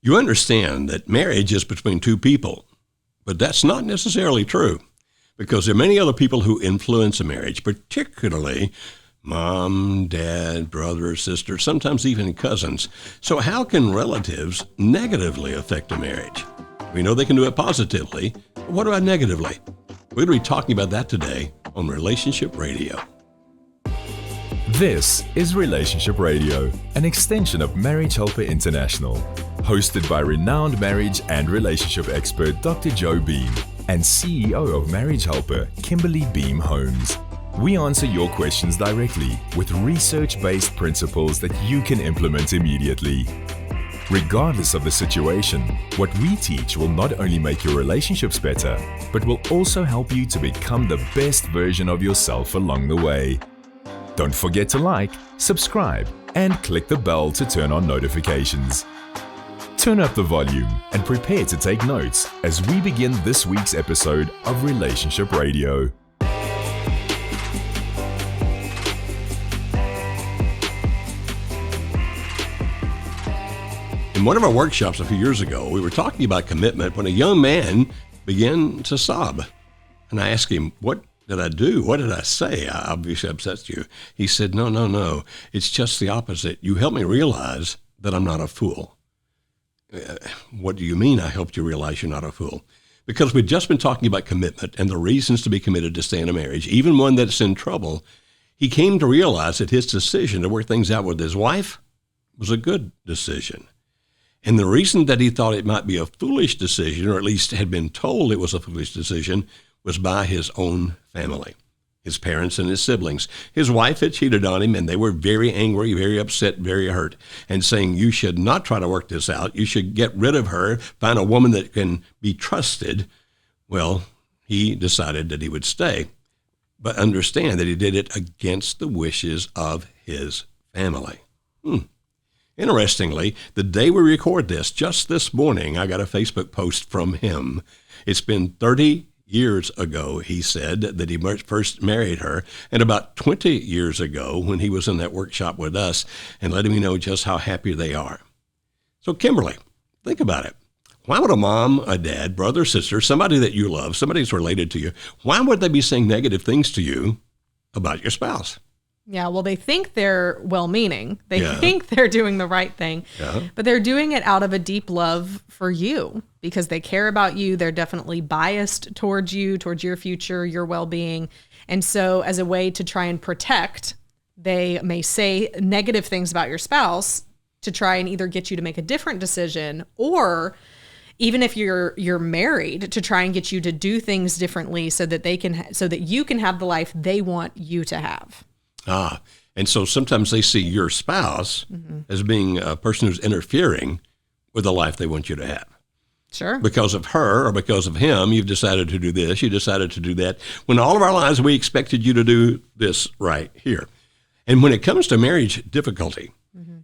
You understand that marriage is between two people, but that's not necessarily true because there are many other people who influence a marriage, particularly mom, dad, brother, sister, sometimes even cousins. So how can relatives negatively affect a marriage? We know they can do it positively, but what about negatively? We're going to be talking about that today on Relationship Radio. This is Relationship Radio, an extension of Marriage Helper International, hosted by renowned marriage and relationship expert Dr. Joe Beam and CEO of Marriage Helper, Kimberly Beam Holmes. We answer your questions directly with research-based principles that you can implement immediately. Regardless of the situation, what we teach will not only make your relationships better, but will also help you to become the best version of yourself along the way. Don't forget to like, subscribe, and click the bell to turn on notifications. Turn up the volume and prepare to take notes as we begin this week's episode of Relationship Radio. In one of our workshops a few years ago, we were talking about commitment when a young man began to sob. And I asked him, "What did I do? What did I say? I obviously upset you." He said, No. It's just the opposite. You helped me realize that I'm not a fool. What do you mean I helped you realize you're not a fool? Because we've just been talking about commitment and the reasons to be committed to stay in a marriage, even one that's in trouble. He came to realize that his decision to work things out with his wife was a good decision. And the reason that he thought it might be a foolish decision, or at least had been told it was a foolish decision, was by his own family, his parents and his siblings. His wife had cheated on him, and they were very angry, very upset, very hurt, and saying, "You should not try to work this out. You should get rid of her, find a woman that can be trusted." Well, he decided that he would stay, but understand that he did it against the wishes of his family. Interestingly, the day we record this, just this morning, I got a Facebook post from him. It's been 30 years ago, he said, that he first married her, and about 20 years ago when he was in that workshop with us, and letting me know just how happy they are. So Kimberly, think about it. Why would a mom, a dad, brother, sister, somebody that you love, somebody that's related to you, why would they be saying negative things to you about your spouse? Yeah, well, they think they're well-meaning. They think they're doing the right thing, but they're doing it out of a deep love for you because they care about you. They're definitely biased towards you, towards your future, your well-being. And so as a way to try and protect, they may say negative things about your spouse to try and either get you to make a different decision, or even if you're married, to try and get you to do things differently so that so that you can have the life they want you to have. And so sometimes they see your spouse as being a person who's interfering with the life they want you to have. Sure. Because of her or because of him, you've decided to do this, you decided to do that, when all of our lives we expected you to do this right here. And when it comes to marriage difficulty,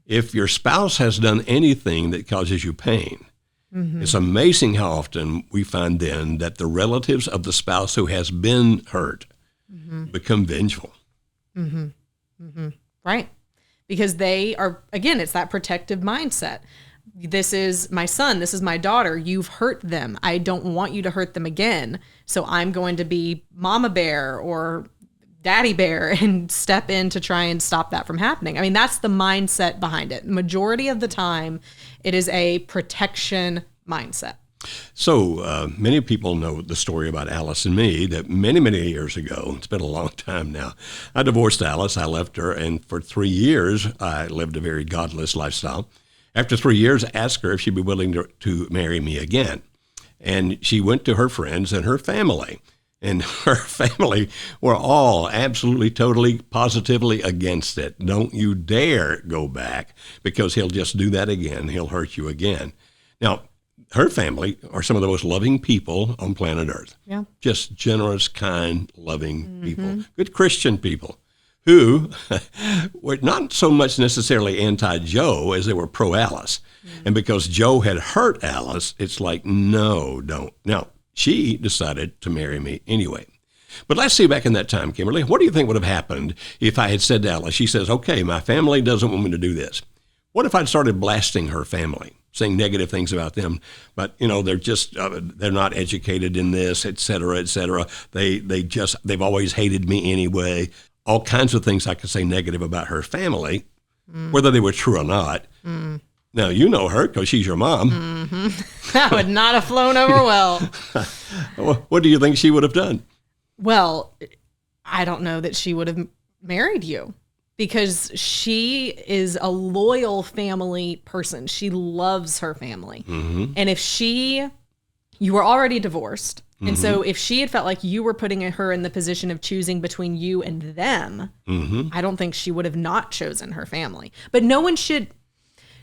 if your spouse has done anything that causes you pain, it's amazing how often we find then that the relatives of the spouse who has been hurt become vengeful. Right. Because they are, again, it's that protective mindset. This is my son. This is my daughter. You've hurt them. I don't want you to hurt them again. So I'm going to be mama bear or daddy bear and step in to try and stop that from happening. I mean, that's the mindset behind it. Majority of the time, it is a protection mindset. So many people know the story about Alice and me that many, many years ago, it's been a long time now, I divorced Alice, I left her, and for 3 years, I lived a very godless lifestyle. After 3 years, I asked her if she'd be willing to marry me again. And she went to her friends and her family. And her family were all absolutely, totally, positively against it. Don't you dare go back, because he'll just do that again. He'll hurt you again. Now, her family are some of the most loving people on planet Earth. Yeah. Just generous, kind, loving people. Good Christian people who were not so much necessarily anti-Joe as they were pro-Alice. And because Joe had hurt Alice, it's like, no, don't. Now, she decided to marry me anyway. But let's see back in that time, Kimberly, what do you think would have happened if I had said to Alice, she says, okay, my family doesn't want me to do this. What if I'd started blasting her family? saying negative things about them, but they're just they're not educated in this, et cetera, et cetera. They've always hated me anyway. All kinds of things I could say negative about her family, whether they were true or not. Now, you know her because she's your mom. Mm-hmm. That would not have flown over well. What do you think she would have done? Well, I don't know that she would have married you because she is a loyal family person. She loves her family. Mm-hmm. And if you were already divorced. And so if she had felt like you were putting her in the position of choosing between you and them, I don't think she would have not chosen her family. But no one should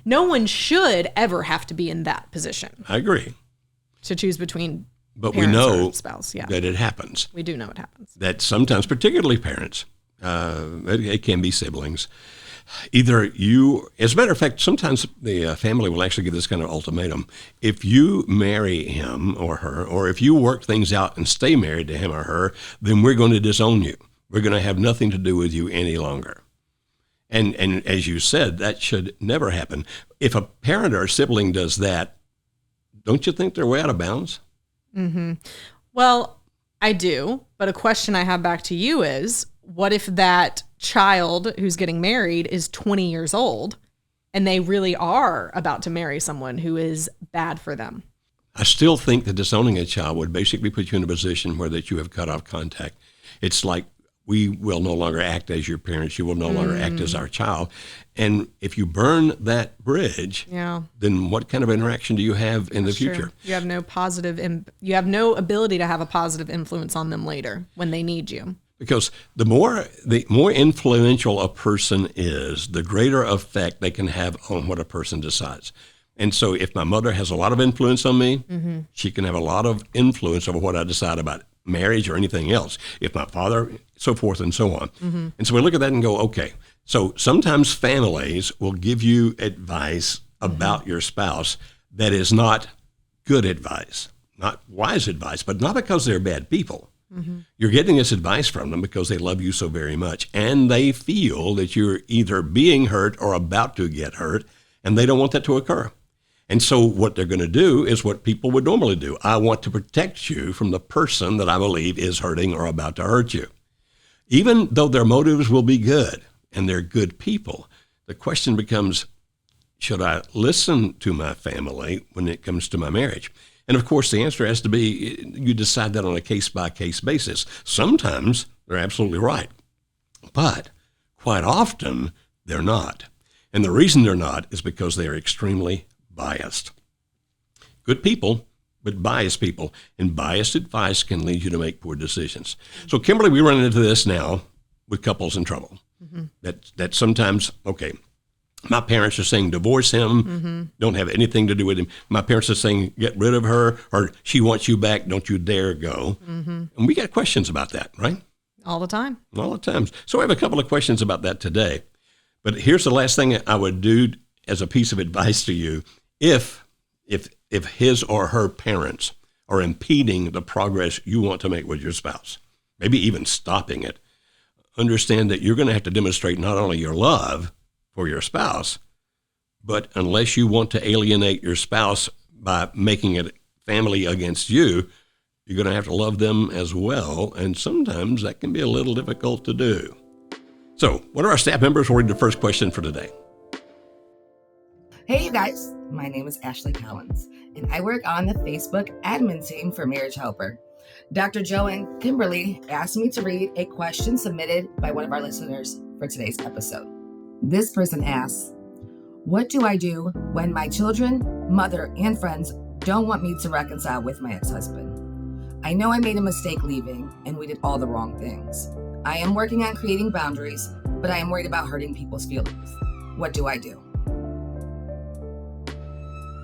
ever have to be in that position. I agree. To choose between but we know spouse. that it happens. We do know it happens. That sometimes, particularly parents, it can be siblings. Either you, as a matter of fact, sometimes the family will actually give this kind of ultimatum. If you marry him or her, or if you work things out and stay married to him or her, then we're going to disown you. We're going to have nothing to do with you any longer. And as you said, that should never happen. If a parent or a sibling does that, don't you think they're way out of bounds? Mm-hmm. Well, I do. But a question I have back to you is, what if that child who's getting married is 20 years old and they really are about to marry someone who is bad for them? I still think that disowning a child would basically put you in a position where that you have cut off contact. It's like, we will no longer act as your parents. You will no longer act as our child. And if you burn that bridge, then what kind of interaction do you have in the future? You have no you have no ability to have a positive influence on them later when they need you. Because the more influential a person is, the greater effect they can have on what a person decides. And so if my mother has a lot of influence on me, she can have a lot of influence over what I decide about marriage or anything else. If my father, so forth and so on. And so we look at that and go, okay, so sometimes families will give you advice about your spouse that is not good advice, not wise advice, but not because they're bad people. You're getting this advice from them because they love you so very much, and they feel that you're either being hurt or about to get hurt, and they don't want that to occur. And so what they're going to do is what people would normally do. I want to protect you from the person that I believe is hurting or about to hurt you. Even though their motives will be good and they're good people, the question becomes, should I listen to my family when it comes to my marriage? And of course, the answer has to be, you decide that on a case-by-case basis. Sometimes they're absolutely right, but quite often they're not. And the reason they're not is because they are extremely biased. Good people, but biased people. And biased advice can lead you to make poor decisions. So, Kimberly, we run into this now with couples in trouble. That sometimes, okay, my parents are saying divorce him, don't have anything to do with him. My parents are saying get rid of her, or she wants you back, don't you dare go. And we get questions about that, right? All the time. All the time. So I have a couple of questions about that today. But here's the last thing I would do as a piece of advice to you. If his or her parents are impeding the progress you want to make with your spouse, maybe even stopping it, understand that you're going to have to demonstrate not only your love for your spouse, but unless you want to alienate your spouse by making it family against you, you're going to have to love them as well. And sometimes that can be a little difficult to do. So what are our staff members? We'll read the first question for today. Hey, you guys. My name is Ashley Collins, and I work on the Facebook admin team for Marriage Helper. Dr. Joe and Kimberly asked me to read a question submitted by one of our listeners for today's episode. This person asks, what do I do when my children, mother, and friends don't want me to reconcile with my ex-husband? I know I made a mistake leaving, and we did all the wrong things. I am working on creating boundaries, but I am worried about hurting people's feelings. What do I do?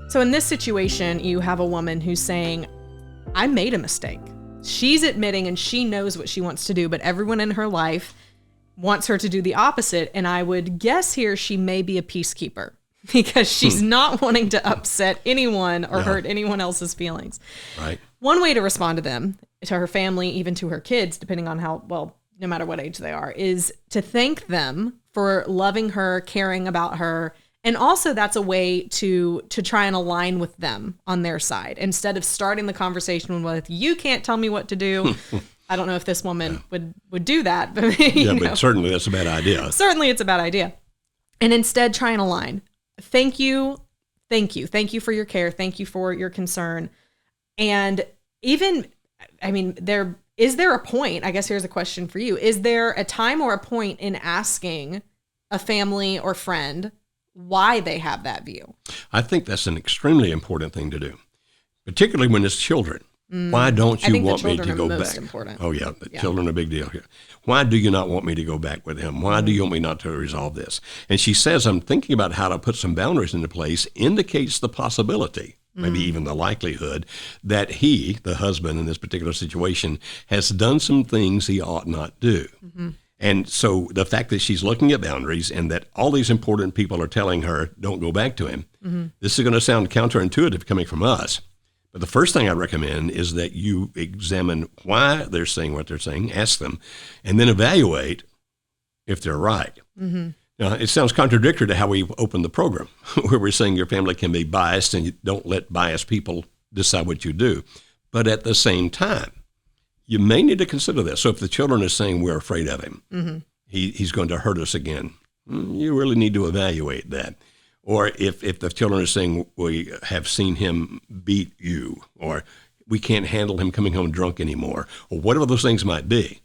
So in this situation, you have a woman who's saying, I made a mistake. She's admitting and she knows what she wants to do, but everyone in her life wants her to do the opposite. And I would guess here she may be a peacekeeper because she's not wanting to upset anyone or hurt anyone else's feelings. Right. One way to respond to them, to her family, even to her kids, depending on how, well, no matter what age they are, is to thank them for loving her, caring about her, And also that's a way to try and align with them on their side. Instead of starting the conversation with, you can't tell me what to do. I don't know if this woman would do that. But, but certainly that's a bad idea. Certainly it's a bad idea. And instead try and align. Thank you. Thank you. Thank you for your care. Thank you for your concern. And even, is there a point, I guess here's a question for you. Is there a time or a point in asking a family or friend why they have that view? I think that's an extremely important thing to do, particularly when it's children. Why don't you want me to go back? Important. Oh, yeah. Children are a big deal here. Why do you not want me to go back with him? Why do you want me not to resolve this? And she says, I'm thinking about how to put some boundaries into place, indicates the possibility, maybe even the likelihood, that he, the husband in this particular situation, has done some things he ought not do. And so the fact that she's looking at boundaries and that all these important people are telling her, don't go back to him, this is going to sound counterintuitive coming from us. But the first thing I recommend is that you examine why they're saying what they're saying, ask them, and then evaluate if they're right. Now, it sounds contradictory to how we opened the program, where we're saying your family can be biased and you don't let biased people decide what you do. But at the same time, you may need to consider this. So if the children are saying we're afraid of him, he's going to hurt us again, you really need to evaluate that. Or if the children are saying we have seen him beat you, or we can't handle him coming home drunk anymore, or whatever those things might be,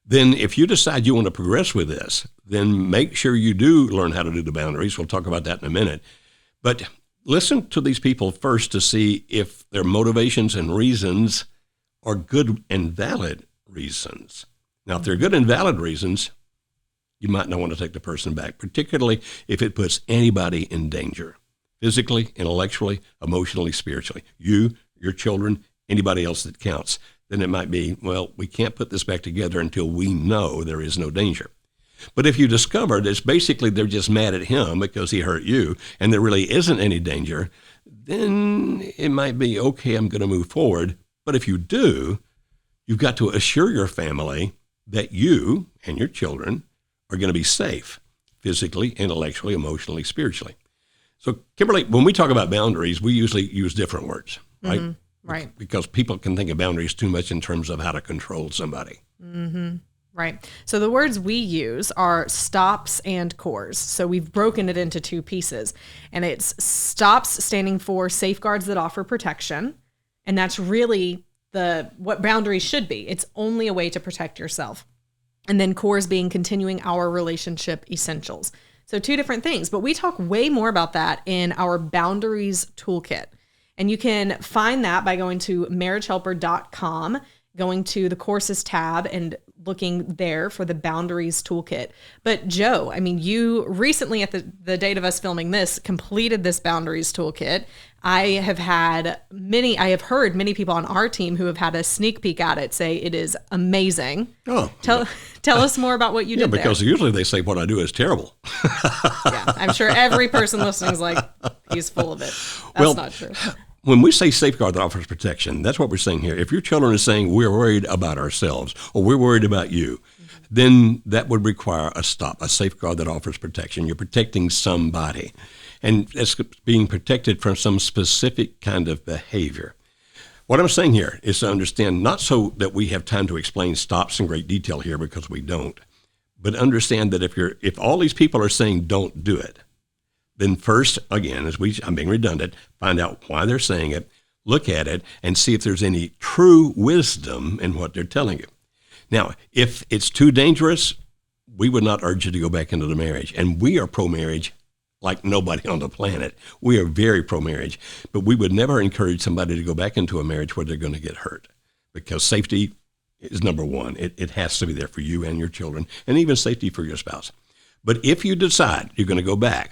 then if you decide you want to progress with this, then make sure you do learn how to do the boundaries. We'll talk about that in a minute. But listen to these people first to see if their motivations and reasons are good and valid reasons. Now, if they're good and valid reasons, you might not want to take the person back, particularly if it puts anybody in danger, physically, intellectually, emotionally, spiritually. You, your children, anybody else that counts. Then it might be, well, we can't put this back together until we know there is no danger. But if you discover that it's basically they're just mad at him because he hurt you and there really isn't any danger, then it might be, okay, I'm going to move forward. But if you do, you've got to assure your family that you and your children are going to be safe physically, intellectually, emotionally, spiritually. So, Kimberly, when we talk about boundaries, we usually use different words, right? Right. Because people can think of boundaries too much in terms of how to control somebody. Right. So the words we use are stops and cores. So we've broken it into two pieces. And it's stops standing for safeguards that offer protection. And that's really what boundaries should be. It's only a way to protect yourself. And then cores being continuing our relationship essentials. So two different things, but we talk way more about that in our boundaries toolkit. And you can find that by going to marriagehelper.com, going to the courses tab and looking there for the boundaries toolkit. But Joe, I mean, you recently at the date of us filming this, completed this boundaries toolkit. I have heard many people on our team who have had a sneak peek at it say it is amazing. Oh, tell us more about what you did there. Because usually they say what I do is terrible. Yeah, I'm sure every person listening is like, he's full of it. That's not true. When we say safeguard that offers protection, that's what we're saying here. If your children are saying we're worried about ourselves or we're worried about you, then that would require a stop, a safeguard that offers protection. You're protecting somebody, and it's being protected from some specific kind of behavior. What I'm saying here is to understand, not so that we have time to explain stops in great detail here, because we don't, but understand that if all these people are saying don't do it, then first, again, I'm being redundant, find out why they're saying it, look at it, and see if there's any true wisdom in what they're telling you. Now, if it's too dangerous, we would not urge you to go back into the marriage. And we are pro-marriage like nobody on the planet. We are very pro-marriage, but we would never encourage somebody to go back into a marriage where they're going to get hurt, because safety is number one. It has to be there for you and your children, and even safety for your spouse. But if you decide you're going to go back,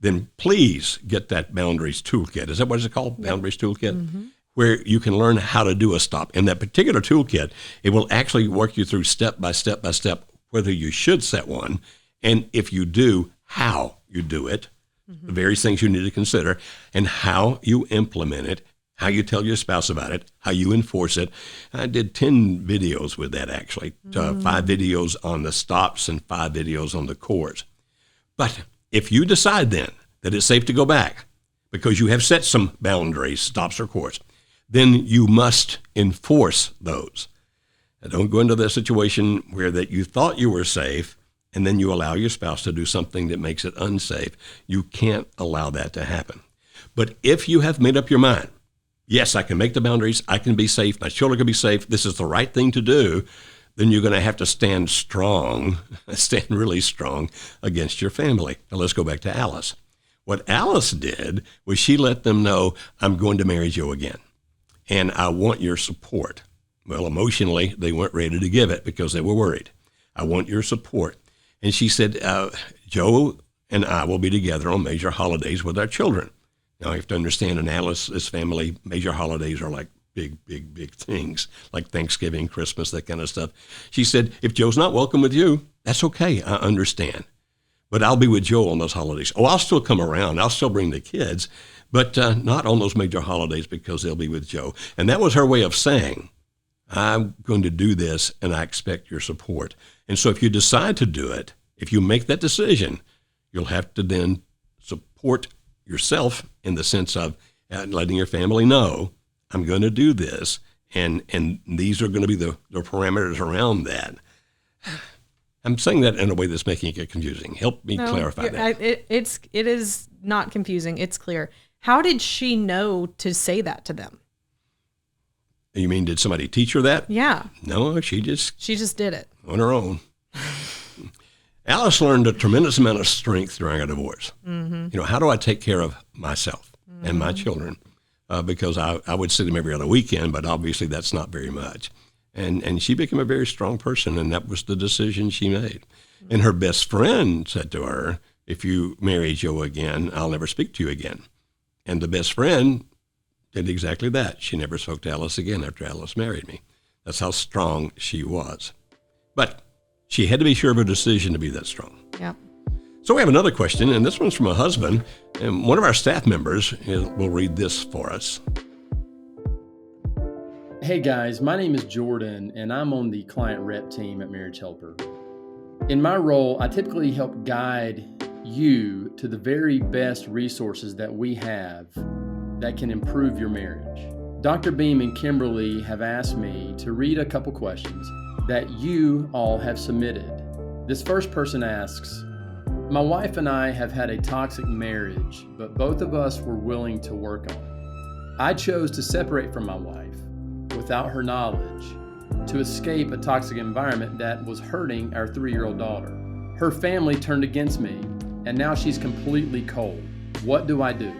then please get that boundaries toolkit. Is that what it's called? Yep. Boundaries toolkit? Where you can learn how to do a stop. In that particular toolkit, it will actually work you through step by step by step whether you should set one, and if you do, how you do it, the various things you need to consider, and how you implement it, how you tell your spouse about it, how you enforce it. I did 10 videos with that, actually, 5 videos on the stops and 5 videos on the cores. But if you decide then that it's safe to go back because you have set some boundaries, stops or course, then you must enforce those. Now, don't go into the situation where that you thought you were safe and then you allow your spouse to do something that makes it unsafe. You can't allow that to happen. But if you have made up your mind, yes, I can make the boundaries, I can be safe, my children can be safe, this is the right thing to do, then you're going to have to stand strong, stand really strong against your family. Now let's go back to Alice. What Alice did was she let them know, I'm going to marry Joe again, and I want your support. Well, emotionally, they weren't ready to give it because they were worried. I want your support. And she said, Joe and I will be together on major holidays with our children. Now, you have to understand, in Alice's family, major holidays are like big things, like Thanksgiving, Christmas, that kind of stuff. She said, if Joe's not welcome with you, that's okay, I understand. But I'll be with Joe on those holidays. Oh, I'll still come around. I'll still bring the kids, but not on those major holidays because they'll be with Joe. And that was her way of saying, I'm going to do this, and I expect your support. And so if you decide to do it, if you make that decision, you'll have to then support yourself in the sense of letting your family know, I'm going to do this, and these are going to be the parameters around that. I'm saying that in a way that's making it confusing. Help me clarify that. It is not confusing. It's clear. How did she know to say that to them? You mean, did somebody teach her that? Yeah. No, she just did it on her own. Alice learned a tremendous amount of strength during our divorce. Mm-hmm. You know, how do I take care of myself and my children? Because I would see them every other weekend, but obviously that's not very much. And she became a very strong person, and that was the decision she made. Mm-hmm. And her best friend said to her, if you marry Joe again, I'll never speak to you again. And the best friend did exactly that. She never spoke to Alice again after Alice married me. That's how strong she was. But she had to be sure of her decision to be that strong. Yep. So we have another question, and this one's from a husband, and one of our staff members will read this for us. Hey guys, my name is Jordan, and I'm on the client rep team at Marriage Helper. In my role, I typically help guide you to the very best resources that we have that can improve your marriage. Dr. Beam and Kimberly have asked me to read a couple questions that you all have submitted. This first person asks, my wife and I have had a toxic marriage, but both of us were willing to work on it. I chose to separate from my wife without her knowledge to escape a toxic environment that was hurting our 3-year-old daughter. Her family turned against me, and now she's completely cold. What do I do?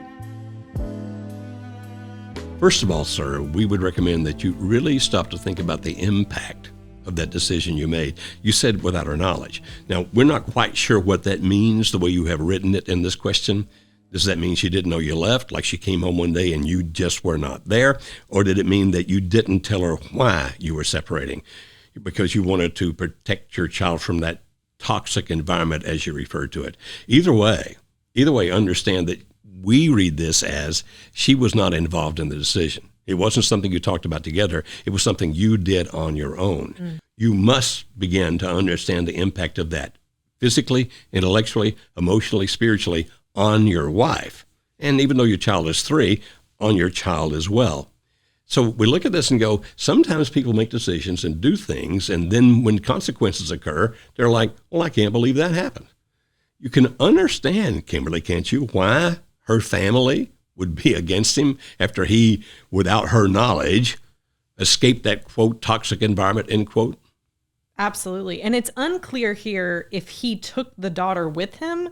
First of all, sir, we would recommend that you really stop to think about the impact of that decision you made. You said without her knowledge. Now, we're not quite sure what that means, the way you have written it in this question. Does that mean she didn't know you left, like she came home one day and you just were not there? Or did it mean that you didn't tell her why you were separating because you wanted to protect your child from that toxic environment, as you referred to it? Either way, understand that we read this as she was not involved in the decision. It wasn't something you talked about together. It was something you did on your own. Mm. You must begin to understand the impact of that physically, intellectually, emotionally, spiritually on your wife. And even though your child is 3, on your child as well. So we look at this and go, sometimes people make decisions and do things, and then when consequences occur, they're like, well, I can't believe that happened. You can understand, Kimberly, can't you, why her family would be against him after he, without her knowledge, escaped that, quote, toxic environment, end quote? Absolutely. And it's unclear here if he took the daughter with him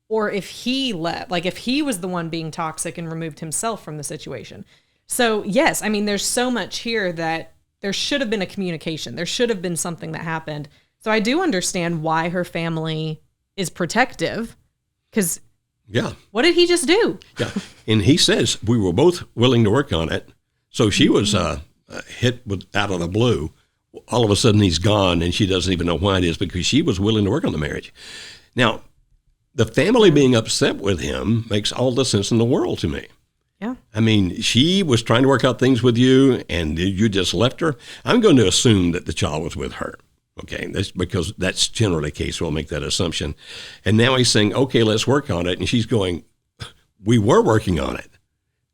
or if he left, like if he was the one being toxic and removed himself from the situation. So yes, I mean, there's so much here that there should have been a communication. There should have been something that happened. So I do understand why her family is protective, because yeah, what did he just do? Yeah, and he says we were both willing to work on it. So she was hit out of the blue. All of a sudden he's gone, and she doesn't even know why it is because she was willing to work on the marriage. Now, the family being upset with him makes all the sense in the world to me. Yeah. I mean, she was trying to work out things with you, and you just left her. I'm going to assume that the child was with her. Okay, that's because that's generally the case. We'll make that assumption. And now he's saying, okay, let's work on it. And she's going, we were working on it.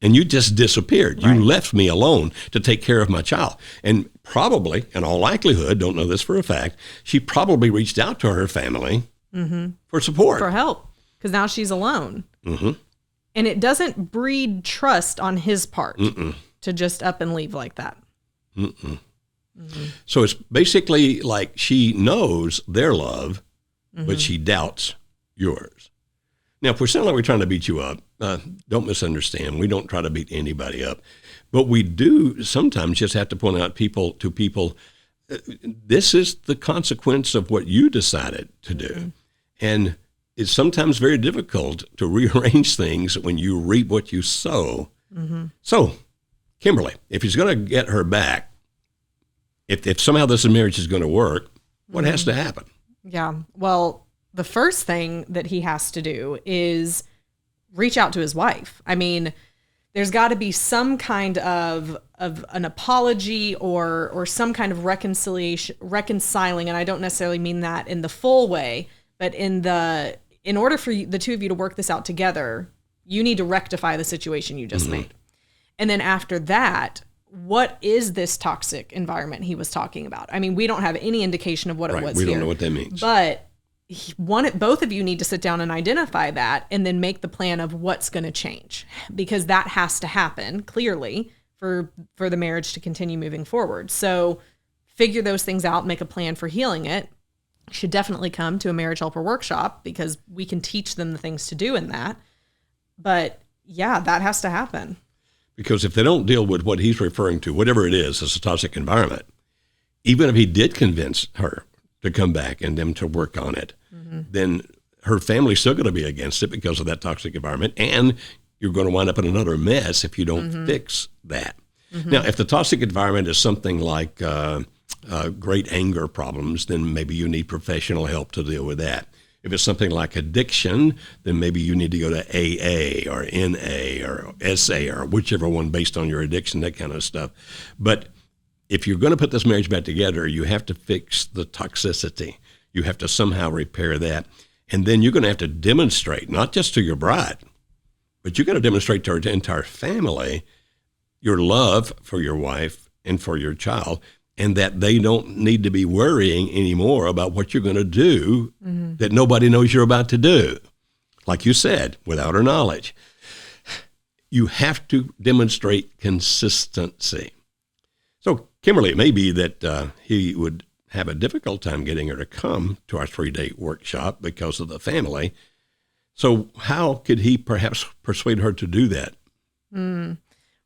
And you just disappeared. Right. You left me alone to take care of my child. And probably, in all likelihood, don't know this for a fact, she probably reached out to her family for support. For help, because now she's alone. Mm-hmm. And it doesn't breed trust on his part to just up and leave like that. So it's basically like she knows their love, but she doubts yours. Now, if we sound like we're trying to beat you up, don't misunderstand. We don't try to beat anybody up. But we do sometimes just have to point out to people, this is the consequence of what you decided to do. And it's sometimes very difficult to rearrange things when you reap what you sow. So, Kimberly, if he's going to get her back, if somehow this marriage is going to work, what has to happen? Yeah. Well, the first thing that he has to do is reach out to his wife. I mean, there's got to be some kind of an apology or some kind of reconciling. And I don't necessarily mean that in the full way, but in order for the two of you to work this out together, you need to rectify the situation you just made. And then after that, what is this toxic environment he was talking about? I mean, we don't have any indication of what it was. We don't know what that means. But both of you need to sit down and identify that and then make the plan of what's going to change, because that has to happen clearly for the marriage to continue moving forward. So figure those things out, make a plan for healing it. You should definitely come to a marriage helper workshop because we can teach them the things to do in that. But yeah, that has to happen. Because if they don't deal with what he's referring to, whatever it is, as a toxic environment, even if he did convince her to come back and them to work on it, then her family's still going to be against it because of that toxic environment. And you're going to wind up in another mess if you don't fix that. Now, if the toxic environment is something like great anger problems, then maybe you need professional help to deal with that. If it's something like addiction, then maybe you need to go to AA or NA or SA or whichever one based on your addiction, that kind of stuff. But if you're going to put this marriage back together, you have to fix the toxicity. You have to somehow repair that. And then you're going to have to demonstrate, not just to your bride, but you're going to demonstrate to her entire family your love for your wife and for your child, and that they don't need to be worrying anymore about what you're going to do that nobody knows you're about to do. Like you said, without her knowledge. You have to demonstrate consistency. So, Kimberly, it may be that he would have a difficult time getting her to come to our 3-day workshop because of the family. So how could he perhaps persuade her to do that?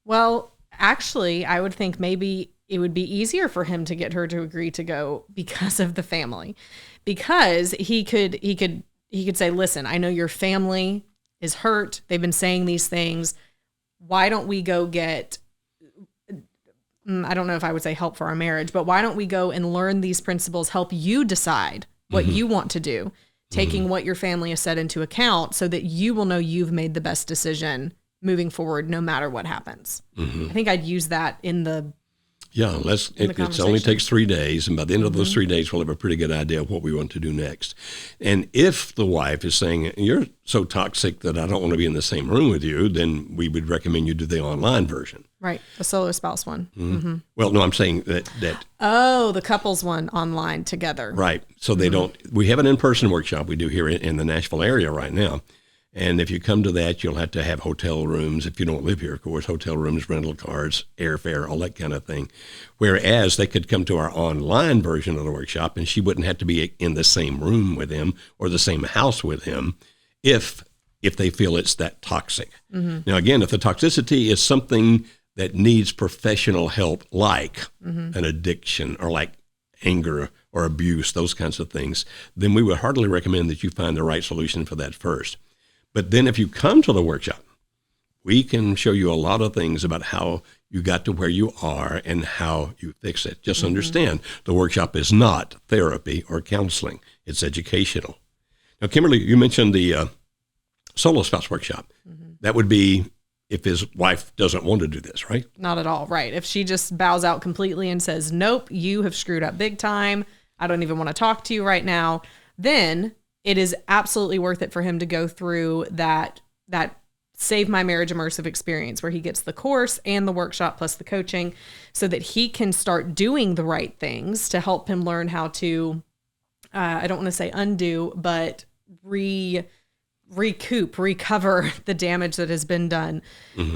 Well, actually, I would think maybe it would be easier for him to get her to agree to go because of the family. Because he could say, listen, I know your family is hurt. They've been saying these things. Why don't we go get, I don't know if I would say help for our marriage, but why don't we go and learn these principles, help you decide what you want to do, taking what your family has said into account so that you will know you've made the best decision moving forward, no matter what happens. I think I'd use that in the Yeah, it only takes 3 days, and by the end of those 3 days, we'll have a pretty good idea of what we want to do next. And if the wife is saying, you're so toxic that I don't want to be in the same room with you, then we would recommend you do the online version. Right, the solo spouse one. Well, no, I'm saying that Oh, the couples one online together. right. So they don't, we have an in-person workshop we do here in the Nashville area right now. And if you come to that, you'll have to have hotel rooms. If you don't live here, of course, hotel rooms, rental cars, airfare, all that kind of thing. Whereas they could come to our online version of the workshop and she wouldn't have to be in the same room with him or the same house with him if they feel it's that toxic. Now, again, if the toxicity is something that needs professional help, like an addiction or like anger or abuse, those kinds of things, then we would heartily recommend that you find the right solution for that first. But then if you come to the workshop, we can show you a lot of things about how you got to where you are and how you fix it. Just understand, the workshop is not therapy or counseling. It's educational. Now, Kimberly, you mentioned the solo spouse workshop. That would be if his wife doesn't want to do this, right? Not at all, right. If she just bows out completely and says, nope, you have screwed up big time, I don't even want to talk to you right now, then it is absolutely worth it for him to go through that Save My Marriage Immersive Experience, where he gets the course and the workshop plus the coaching so that he can start doing the right things to help him learn how to, I don't want to say undo, but recover the damage that has been done.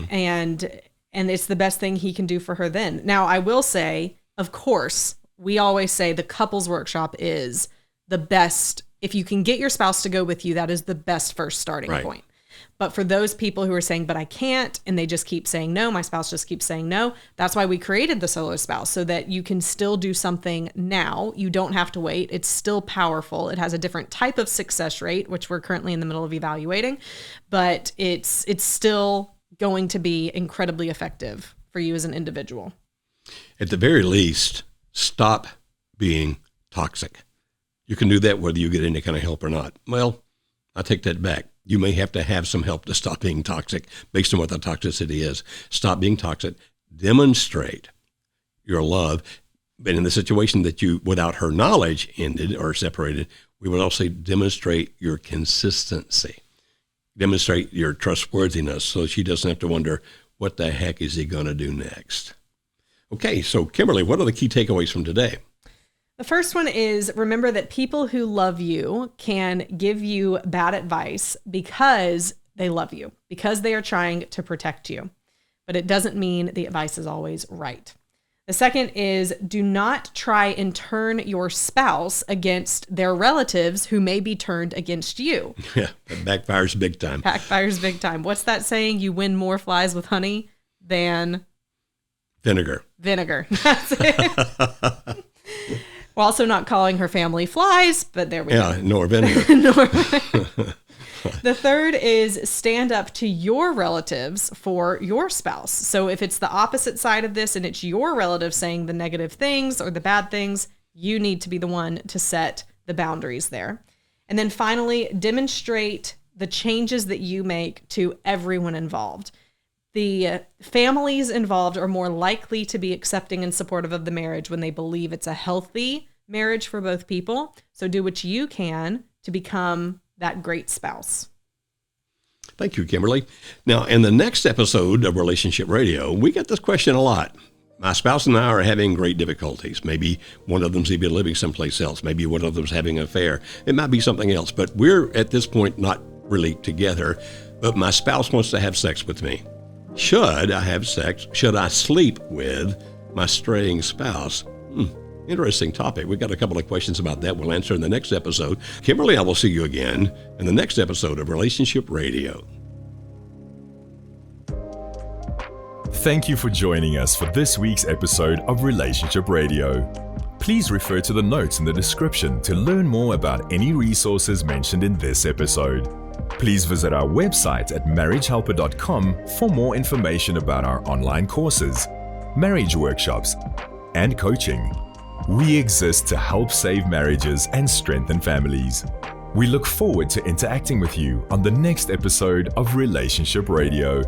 And it's the best thing he can do for her then. Now, I will say, of course, we always say the couples workshop is the best. If you can get your spouse to go with you, that is the best first starting point. But for those people who are saying, but I can't, and they just keep saying no, my spouse just keeps saying no, that's why we created the solo spouse, so that you can still do something now. You don't have to wait. It's still powerful. It has a different type of success rate, which we're currently in the middle of evaluating, but it's still going to be incredibly effective for you as an individual. At the very least, stop being toxic. You can do that whether you get any kind of help or not. Well, I take that back. You may have to have some help to stop being toxic based on what the toxicity is. Stop being toxic. Demonstrate your love. But in the situation that you, without her knowledge, ended or separated, we would also demonstrate your consistency. Demonstrate your trustworthiness so she doesn't have to wonder, what the heck is he going to do next? Okay, so Kimberly, what are the key takeaways from today? The first one is, remember that people who love you can give you bad advice because they love you, because they are trying to protect you. But it doesn't mean the advice is always right. The second is, do not try and turn your spouse against their relatives who may be turned against you. Yeah, that backfires big time. Backfires big time. What's that saying? You win more flies with honey than vinegar. That's it. We're also not calling her family flies, but there we go. Yeah, nor vinegar. The third is stand up to your relatives for your spouse. So if it's the opposite side of this and it's your relative saying the negative things or the bad things, you need to be the one to set the boundaries there. And then finally, demonstrate the changes that you make to everyone involved. The families involved are more likely to be accepting and supportive of the marriage when they believe it's a healthy marriage for both people. So do what you can to become that great spouse. Thank you, Kimberly. Now, in the next episode of Relationship Radio, we get this question a lot. My spouse and I are having great difficulties. Maybe one of them's even living someplace else. Maybe one of them's having an affair. It might be something else, but we're at this point not really together, but my spouse wants to have sex with me. Should I have sex? Should I sleep with my straying spouse? Interesting topic. We've got a couple of questions about that we'll answer in the next episode. Kimberly, I will see you again in the next episode of Relationship Radio. Thank you for joining us for this week's episode of Relationship Radio. Please refer to the notes in the description to learn more about any resources mentioned in this episode. Please visit our website at marriagehelper.com for more information about our online courses, marriage workshops, and coaching. We exist to help save marriages and strengthen families. We look forward to interacting with you on the next episode of Relationship Radio.